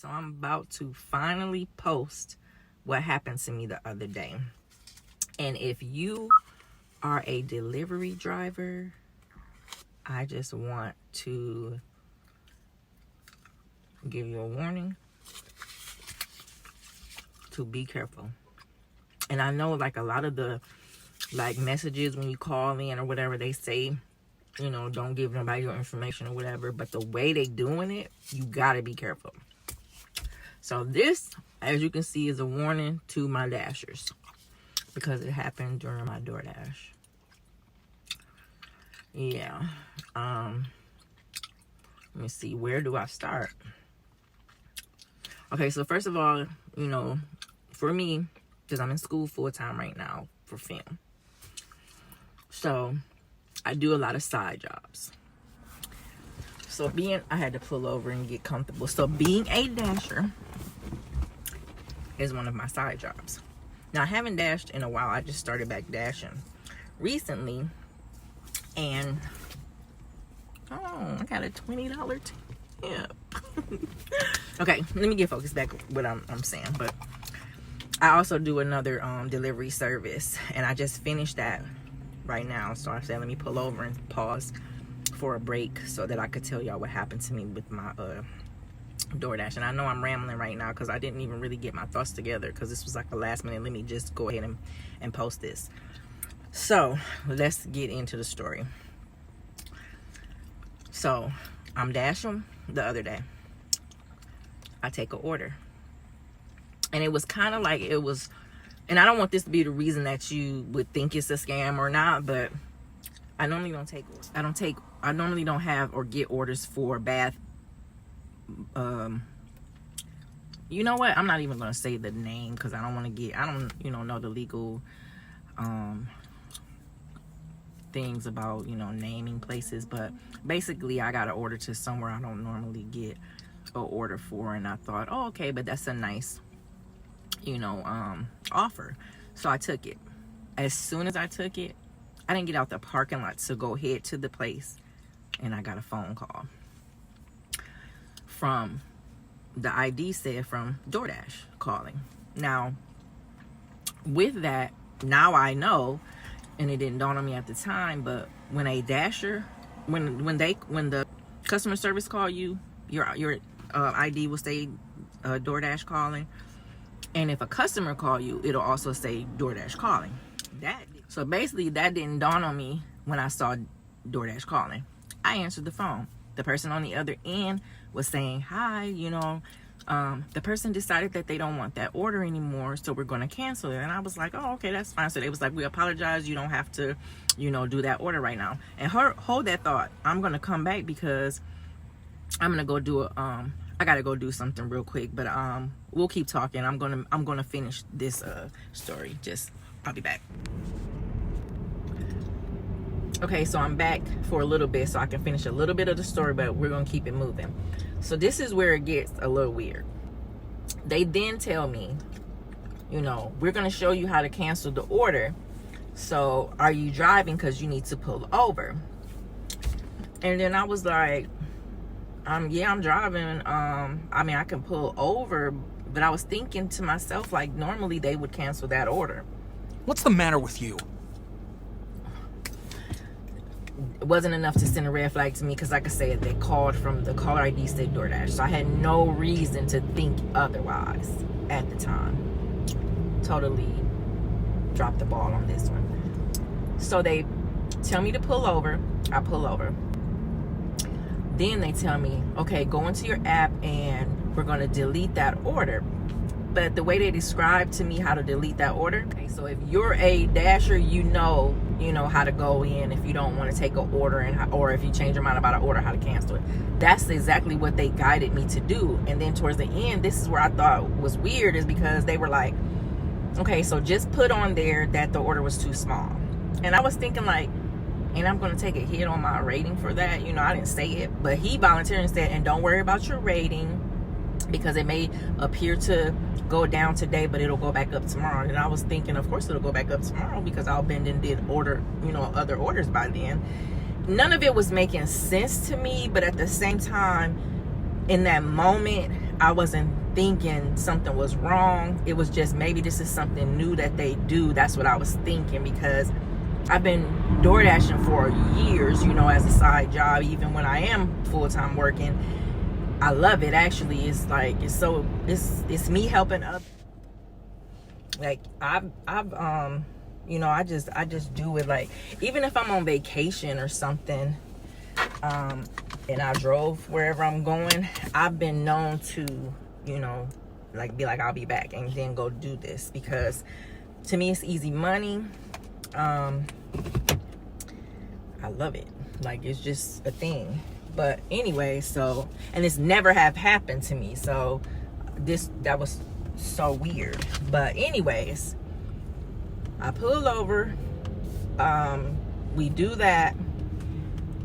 So I'm about to finally post what happened to me the other day. And if you are a delivery driver, I just want to give you a warning to be careful. And I know like a lot of the messages when you call in or whatever, they say, you know, don't give nobody your information or whatever, but the way they doing it, you gotta be careful. So this, as you can see, is a warning to my dashers because it happened during my DoorDash. Yeah. Let me see, where do I start? Okay, so first of all, you know, for me, because I'm in school full-time right now for film, so I do a lot of side jobs. So I had to pull over and get comfortable. So being a dasher is one of my side jobs. Now, I haven't dashed in a while. I just started back dashing recently. And, oh, I got a $20 tip. Okay, let me get focused back on what I'm saying. But I also do another delivery service. And I just finished that right now. So I said, let me pull over and pause for a break so that I could tell y'all what happened to me with my DoorDash. And I know I'm rambling right now because I didn't even really get my thoughts together because this was like a last minute, let me just go ahead and post this. So let's get into the story. So I'm dashing the other day. I take an order. And it was kind of like it was, and I don't want this to be the reason that you would think it's a scam or not, but I normally don't take orders. I normally don't have or get orders for bath. You know what? I'm not even going to say the name because I don't want to get, I don't, know the legal things about, naming places. But basically, I got an order to somewhere I don't normally get an order for. And I thought, oh, okay, but that's a nice, offer. So I took it. As soon as I took it, I didn't get out the parking lot to go head to the place. And I got a phone call from, the ID said from DoorDash calling. Now, with that, now I know, and it didn't dawn on me at the time, but when a dasher, when the customer service call you, your ID will say DoorDash calling. And if a customer call you, it'll also say DoorDash calling. So basically, that didn't dawn on me when I saw DoorDash calling. I answered the phone. The person on the other end was saying, hi, the person decided that they don't want that order anymore, so we're going to cancel it. And I was like, oh, okay, that's fine. So they was like, we apologize. You don't have to, do that order right now. And hold that thought. I'm going to come back because I'm going to go do I got to go do something real quick, but we'll keep talking. I'm going to finish this story. I'll be back. Okay, so I'm back for a little bit so I can finish a little bit of the story, but we're going to keep it moving. So this is where it gets a little weird. They then tell me, we're going to show you how to cancel the order. So are you driving? Because you need to pull over. And then I was like, yeah, I'm driving. I can pull over, but I was thinking to myself, like, normally they would cancel that order. What's the matter with you? It wasn't enough to send a red flag to me because, like I said, they called from the caller ID said DoorDash. So I had no reason to think otherwise at the time. Totally dropped the ball on this one. So they tell me to pull over. I pull over. Then they tell me, okay, go into your app and we're going to delete that order. But the way they described to me how to delete that order, okay, so if you're a dasher, you know how to go in if you don't want to take an order, or if you change your mind about an order, how to cancel it. That's exactly what they guided me to do. And then towards the end, this is where I thought was weird, is because they were like, okay, so just put on there that the order was too small. And I was thinking like, and I'm going to take a hit on my rating for that. I didn't say it, but he volunteered and said, and don't worry about your rating because it may appear to go down today, but it'll go back up tomorrow. And I was thinking, of course it'll go back up tomorrow because I'll bend and did order, other orders by then. None of it was making sense to me, but at the same time, in that moment, I wasn't thinking something was wrong. It was just maybe this is something new that they do. That's what I was thinking, because I've been DoorDashing for years, you know, as a side job. Even when I am full-time working, I love it. Actually, it's like, it's me helping others. Like I've you know, I just do it. Like, even if I'm on vacation or something, and I drove wherever I'm going, I've been known to, you know, like be like, I'll be back, and then go do this, because to me it's easy money. I love it. Like, it's just a thing. But anyway, so, and it's never have happened to me, so that was so weird. But anyways, I pull over, we do that,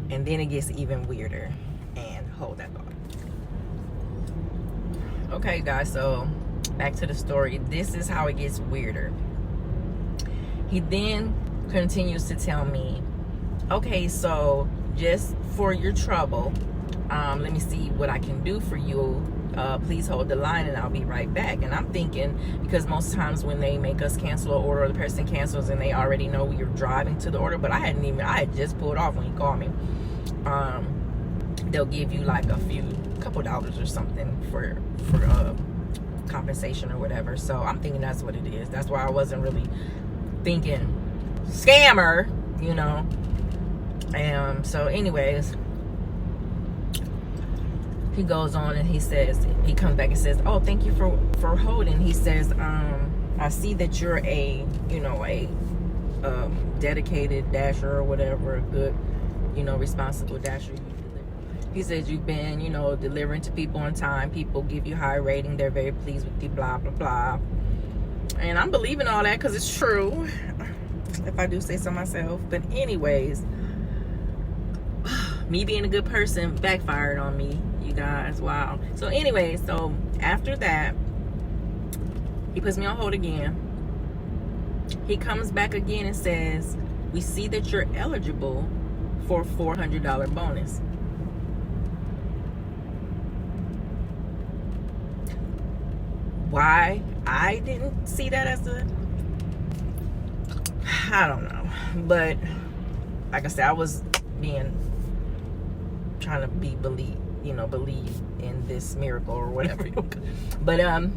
and then it gets even weirder. And hold that thought. Okay, guys, so back to the story. This is how it gets weirder. He then continues to tell me, okay, so just for your trouble, let me see what I can do for you. Please hold the line and I'll be right back. And I'm thinking, because most times when they make us cancel an order, or the person cancels and they already know we are driving to the order, but I had just pulled off when he called me. They'll give you like a couple dollars or something for compensation or whatever. So I'm thinking that's what it is. That's why I wasn't really thinking scammer, you know. So anyways, he goes on and he comes back and says, oh, thank you for holding. He says, I see that you're a dedicated dasher or whatever, a good, you know, responsible dasher. He says you've been, you know, delivering to people on time. People give you high rating. They're very pleased with you, blah, blah, blah. And I'm believing all that because it's true, if I do say so myself. But anyways, me being a good person backfired on me, you guys. Wow. So anyway, so after that, he puts me on hold again. He comes back again and says, we see that you're eligible for a $400 bonus. Why I didn't see that as I don't know. But like I said, I was trying to believe in this miracle or whatever. But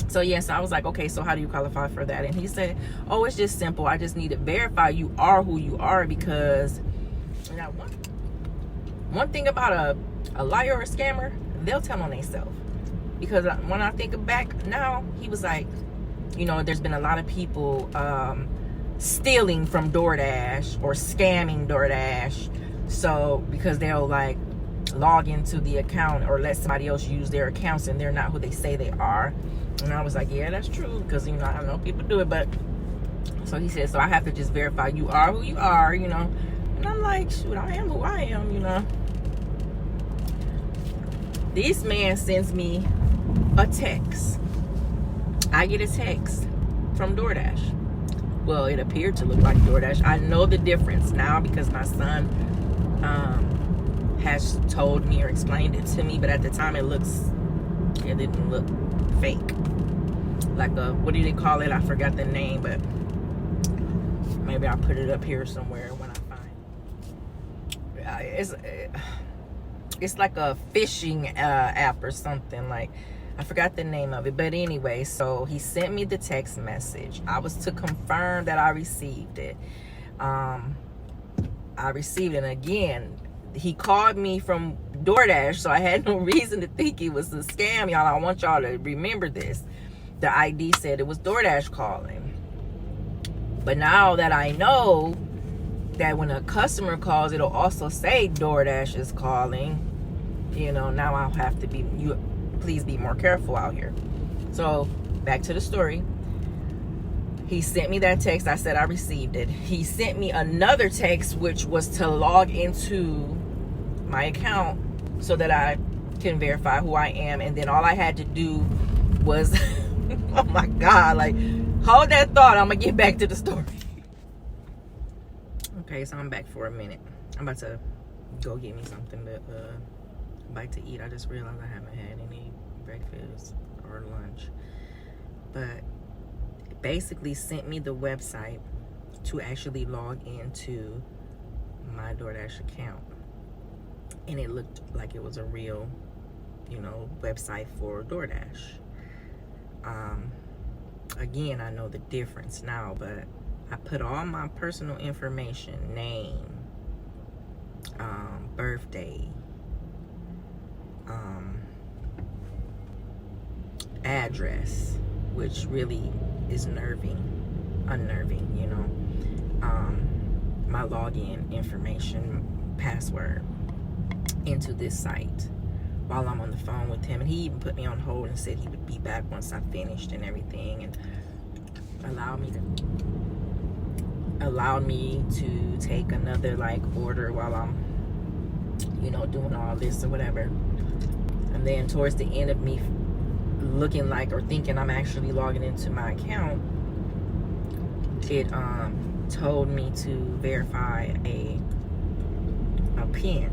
so yes, I was like, okay, so how do you qualify for that? And he said, oh, it's just simple. I just need to verify you are who you are, because now one thing about a liar or a scammer, they'll tell on themselves. Because when I think back now, he was like, you know, there's been a lot of people stealing from DoorDash or scamming DoorDash. So because they'll like log into the account or let somebody else use their accounts and they're not who they say they are. And I was like, yeah, that's true, because, you know, I know people do it. But so he said, so I have to just verify you are who you are, you know. And I'm like, shoot, I am who I am, you know. This man sends me a text. I get a text from DoorDash. Well, it appeared to look like DoorDash. I know the difference now because my son has told me or explained it to me, but at the time it didn't look fake. Like what do they call it? I forgot the name, but maybe I'll put it up here somewhere when I find it. It's like a phishing app or something. Like, I forgot the name of it. But anyway, so he sent me the text message. I was to confirm that I received it. I received it. And again, he called me from DoorDash, so I had no reason to think it was a scam, y'all. I want y'all to remember this. The ID said it was DoorDash calling. But now that I know that when a customer calls, it'll also say DoorDash is calling, you know, now I'll have to please be more careful out here. So back to the story. He sent me that text. I said I received it. He sent me another text, which was to log into my account so that I can verify who I am. And then all I had to do was, oh my God, like, hold that thought. I'm going to get back to the story. Okay, so I'm back for a minute. I'm about to go get me something to bite to eat. I just realized I haven't had any breakfast or lunch. But it basically sent me the website to actually log into my DoorDash account. And it looked like it was a real, website for DoorDash. Again, I know the difference now, but I put all my personal information, name, birthday, address, which really is unnerving, my login information, password into this site while I'm on the phone with him. And he even put me on hold and said he would be back once I finished and everything, and allowed me to take another order while I'm doing all this or whatever. And then towards the end of me looking like or thinking I'm actually logging into my account, it told me to verify a PIN.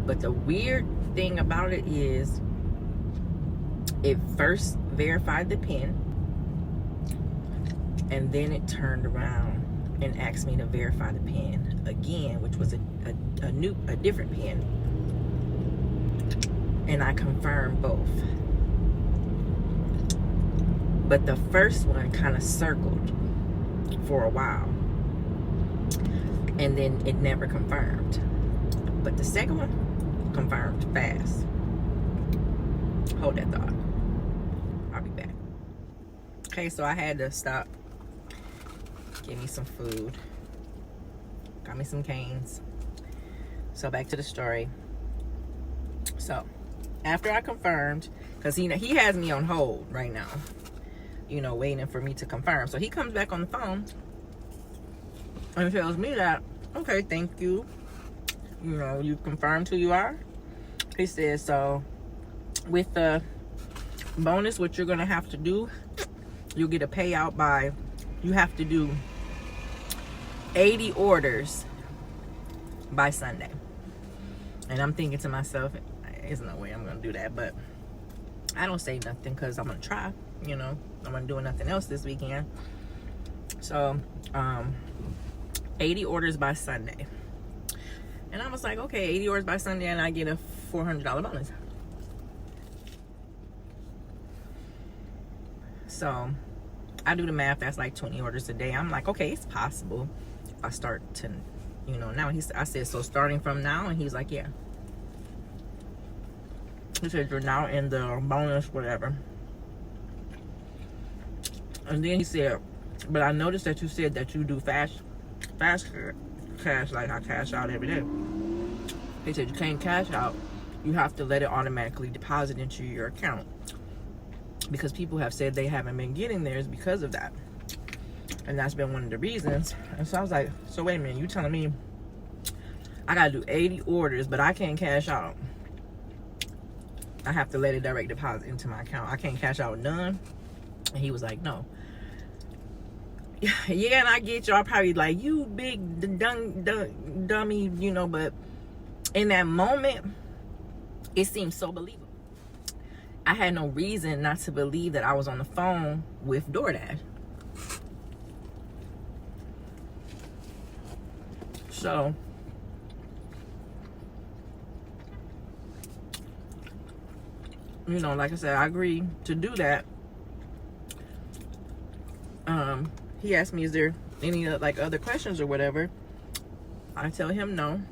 But the weird thing about it is it first verified the PIN, and then it turned around and asked me to verify the PIN again, which was a different PIN. And I confirmed both. But the first one kind of circled for a while, and then it never confirmed. But the second one confirmed fast. Hold that thought. I'll be back. Okay, so I had to stop, get me some food, got me some canes. So back to the story. So after I confirmed, because he has me on hold right now, waiting for me to confirm. So he comes back on the phone and tells me that, okay, thank you. You confirmed who you are. He says, so with the bonus, what you're gonna have to do, you'll get a payout by, you have to do 80 orders by Sunday. And I'm thinking to myself, there's no way I'm gonna do that, but I don't say nothing because I'm gonna try. I'm gonna do nothing else this weekend. So 80 orders by Sunday. And I was like, okay, 80 orders by Sunday, and I get a $400 bonus. So I do the math, that's like 20 orders a day. I'm like, okay, it's possible if I start to, now. I said, so starting from now? And he's like, yeah. He said, you're now in the bonus, whatever. And then he said, but I noticed that you said that you do fast cash, like I cash out every day. He said you can't cash out, you have to let it automatically deposit into your account, because people have said they haven't been getting theirs because of that, and that's been one of the reasons. And so I was like, so wait a minute, you telling me I gotta do 80 orders but I can't cash out? I have to let it direct deposit into my account, I can't cash out none? And he was like, no. Yeah, and I get y'all probably like, you big dummy, but in that moment, it seemed so believable. I had no reason not to believe that I was on the phone with DoorDash. So like I said, I agreed to do that. He asked me, is there any other questions or whatever? I tell him no,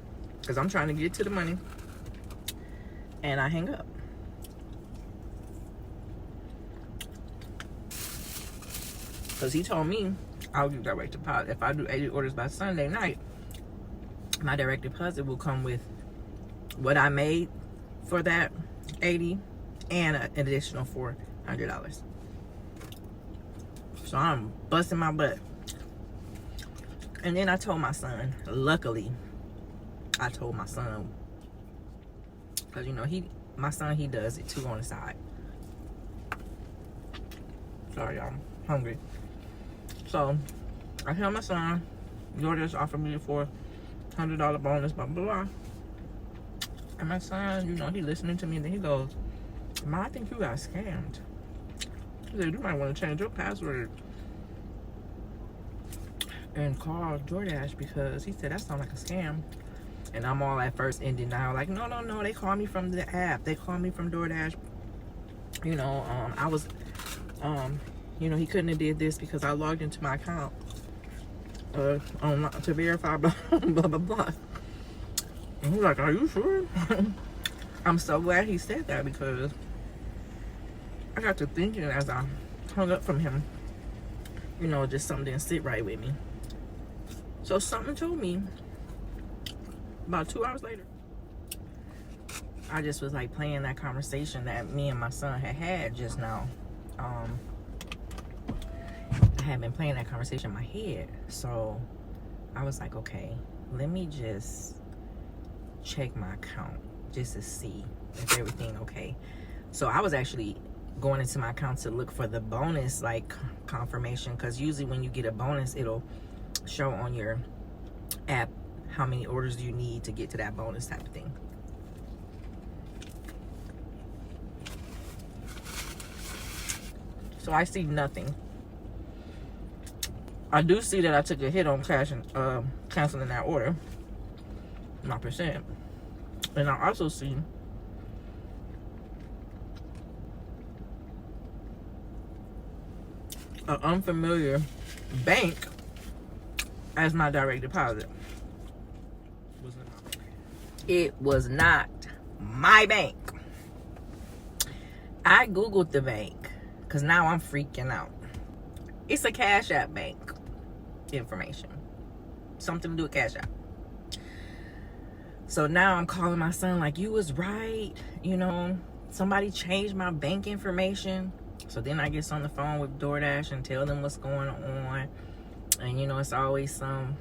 because I'm trying to get to the money, and I hang up. Because he told me I'll do direct deposit. If I do 80 orders by Sunday night, my direct deposit will come with what I made for that 80 and an additional $400. So I'm busting my butt. And then I told my son, luckily, I told my son, because my son, he does it too on the side. Sorry, y'all, I'm hungry. So I tell my son, DoorDash offered me a $400 bonus, blah, blah, blah. And my son, he listening to me, and then he goes, Ma, I think you got scammed. He said, you might want to change your password and call DoorDash, because he said that sounds like a scam. And I'm all at first in denial, like, no, they called me from the app. They called me from DoorDash. You know, I was, you know, he couldn't have did this because I logged into my account to verify blah, blah, blah, blah. And he's like, are you sure? I'm so glad he said that, because I got to thinking as I hung up from him, you know, just something didn't sit right with me. So something told me about 2 hours later. I just was like playing that conversation that me and my son had just now. I had been playing that conversation in my head. So I was like, okay, let me just check my account just to see if everything okay. So I was actually going into my account to look for the bonus like confirmation, because usually when you get a bonus, it'll show on your app how many orders do you need to get to that bonus type of thing. So I see nothing. I do see that I took a hit on canceling that order, my percent. And I also see an unfamiliar bank as my direct deposit. It was not my bank. I Googled the bank because now I'm freaking out. It's a Cash App bank information. Something to do with Cash App. So now I'm calling my son like, you was right. You know, somebody changed my bank information. So then I get on the phone with DoorDash and tell them what's going on. And, you know, it's always some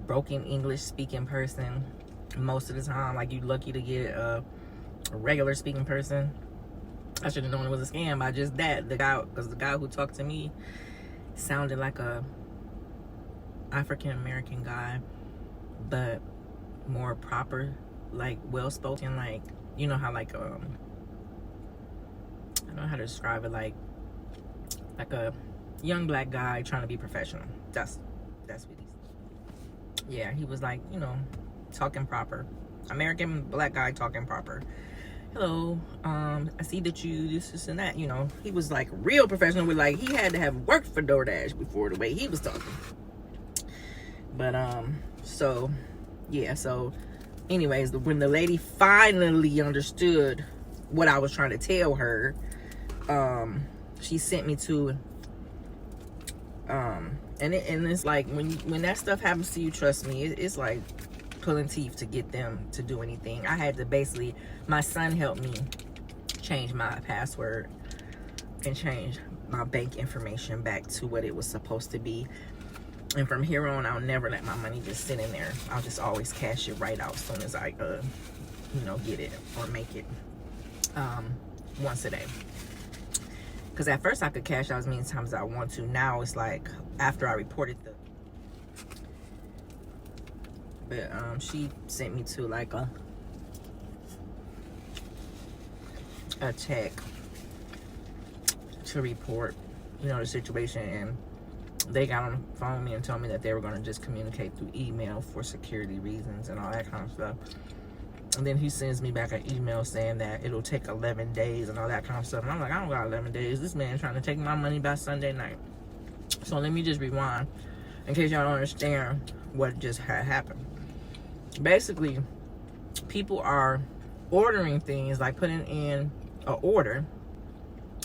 broken English speaking person most of the time. Like, you lucky to get a regular speaking person. I should have known it was a scam by just that. Because the guy who talked to me sounded like a African American guy, but more proper, like well spoken, like, you know how like I don't know how to describe it, like a young black guy trying to be professional. That's what he's. Yeah, he was like, you know, talking proper. American black guy talking proper. Hello, I see that you this and that, you know. He was like real professional with like, he had to have worked for DoorDash before the way he was talking. But so yeah, so anyways, when the lady finally understood what I was trying to tell her, she sent me to and it's like when that stuff happens to you, trust me, it's like pulling teeth to get them to do anything. I had to basically, my son helped me change my password and change my bank information back to what it was supposed to be. And from here on, I'll never let my money just sit in there. I'll just always cash it right out as soon as I, you know, get it or make it once a day. Because at first I could cash out as many times as I want to. Now it's like after I reported the... But she sent me to like a check to report, you know, the situation. And they got on the phone with me and told me that they were going to just communicate through email for security reasons and all that kind of stuff. And then he sends me back an email saying that it'll take 11 days and all that kind of stuff. And I'm like, I don't got 11 days. This man trying to take my money by Sunday night. So let me just rewind in case y'all don't understand what just had happened. Basically, people are ordering things, like putting in an order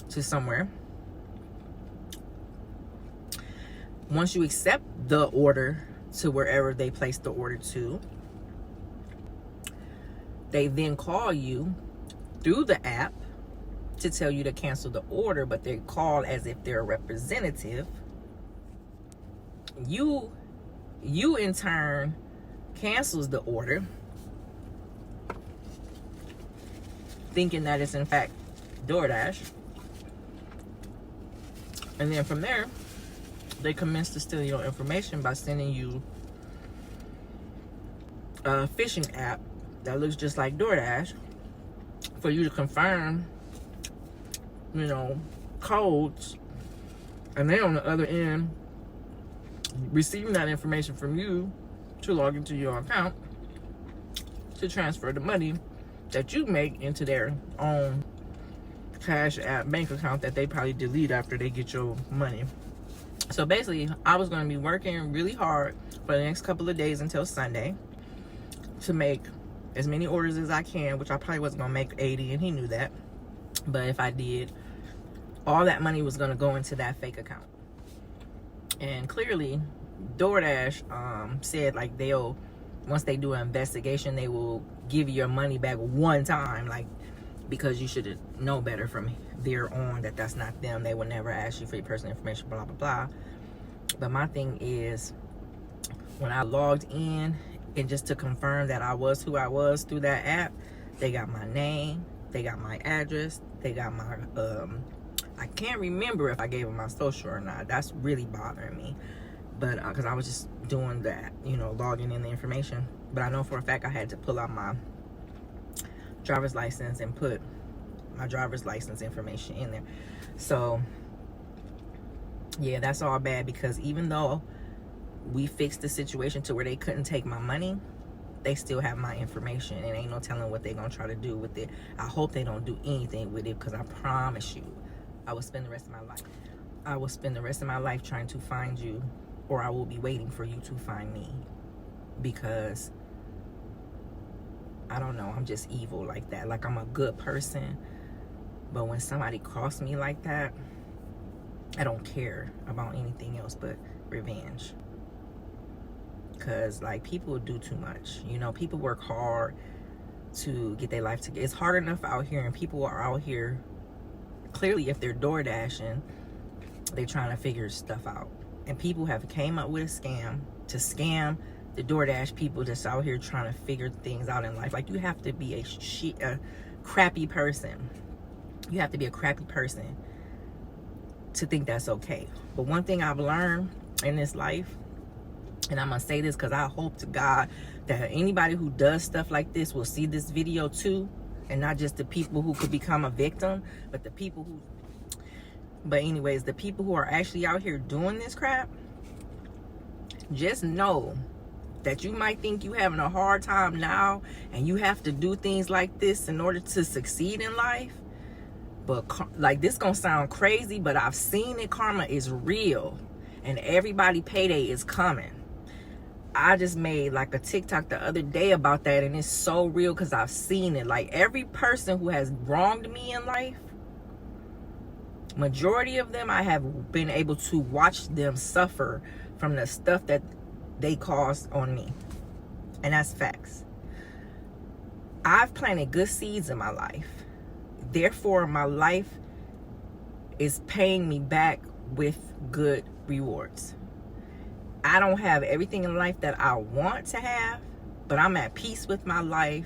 to somewhere. Once you accept the order to wherever they placed the order to, they then call you through the app to tell you to cancel the order, but they're called as if they're a representative. You in turn cancels the order, thinking that it's in fact DoorDash. And then from there, they commence to steal your information by sending you a phishing app that looks just like DoorDash. for you to confirm, codes, and they on the other end receiving that information from you to log into your account to transfer the money that you make into their own Cash App bank account that they probably delete after they get your money. So basically, I was going to be working really hard for the next couple of days until Sunday to make as many orders as I can, which I probably wasn't going to make 80, and he knew that. But if I did, all that money was going to go into that fake account. And clearly, DoorDash said like once they do an investigation, they will give you your money back one time, like, because you should know better from there on that that's not them. They will never ask you for your personal information, blah, blah, blah. But my thing is, when I logged in and just to confirm that I was who I was through that app, they got my name, they got my address, they got my, I can't remember if I gave them my social or not. That's really bothering me. But, because I was just doing that, logging in the information. But I know for a fact I had to pull out my driver's license and put my driver's license information in there. So yeah, that's all bad, because even though we fixed the situation to where they couldn't take my money, they still have my information, and ain't no telling what they're gonna try to do with it. I hope they don't do anything with it, because I promise you, I will spend the rest of my life. I will spend the rest of my life trying to find you, or I will be waiting for you to find me, because I don't know, I'm just evil like that. Like, I'm a good person, but when somebody crossed me like that, I don't care about anything else but revenge. Because, like, people do too much. People work hard to get their life together. It's hard enough out here, and people are out here, clearly, if they're door dashing, they're trying to figure stuff out. And people have came up with a scam to scam the DoorDash people that's out here trying to figure things out in life. Like, you have to be a crappy person. You have to be a crappy person to think that's okay. But one thing I've learned in this life, and I'm gonna say this because I hope to God that anybody who does stuff like this will see this video too, and not just the people who could become a victim, but the people who, but anyways, the people who are actually out here doing this crap, just know that you might think you having a hard time now and you have to do things like this in order to succeed in life. But like, this gonna sound crazy, but I've seen it. Karma is real, and everybody payday is coming. I just made like a TikTok the other day about that, and it's so real because I've seen it. Like, every person who has wronged me in life, majority of them, I have been able to watch them suffer from the stuff that they caused on me. And that's facts. I've planted good seeds in my life. Therefore, my life is paying me back with good rewards. I don't have everything in life that I want to have, but I'm at peace with my life,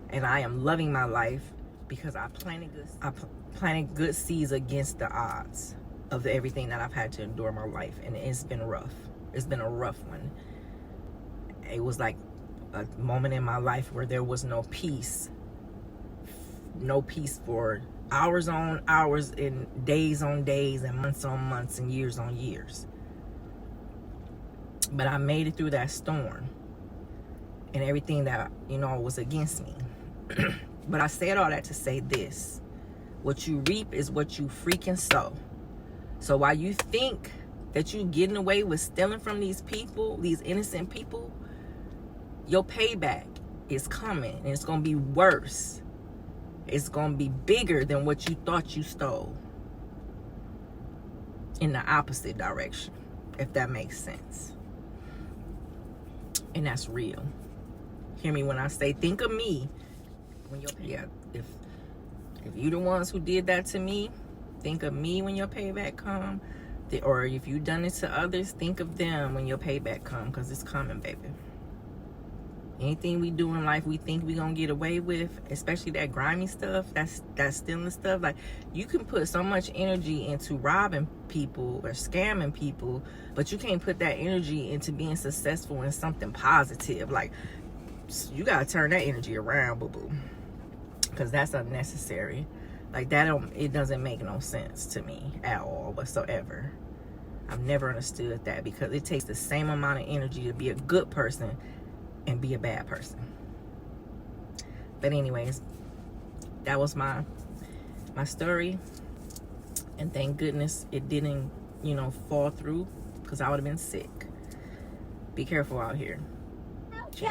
and I am loving my life because I planted good seeds against the odds of everything that I've had to endure in my life, and it's been rough. It's been a rough one. It was like a moment in my life where there was no peace for hours on hours and days on days and months on months and years on years. But I made it through that storm and everything that, was against me. But I said all that to say this: what you reap is what you freaking sow. So while you think that you getting away with stealing from these people, these innocent people, your payback is coming, and it's going to be worse. It's going to be bigger than what you thought you stole, in the opposite direction, if that makes sense. And that's real. Hear me when I say, think of me when your if you the ones who did that to me, think of me when your payback come. Or if you done it to others, think of them when your payback come, because it's coming, baby. Anything we do in life we think we gonna get away with, especially that grimy stuff, that's stealing stuff. Like, you can put so much energy into robbing people or scamming people, but you can't put that energy into being successful in something positive. Like, you gotta turn that energy around, boo-boo. because that's unnecessary. Like, it doesn't make no sense to me at all whatsoever. I've never understood that, because it takes the same amount of energy to be a good person and be a bad person. But anyways, that was my story, and thank goodness it didn't, fall through, because I would have been sick. Be careful out here. Okay.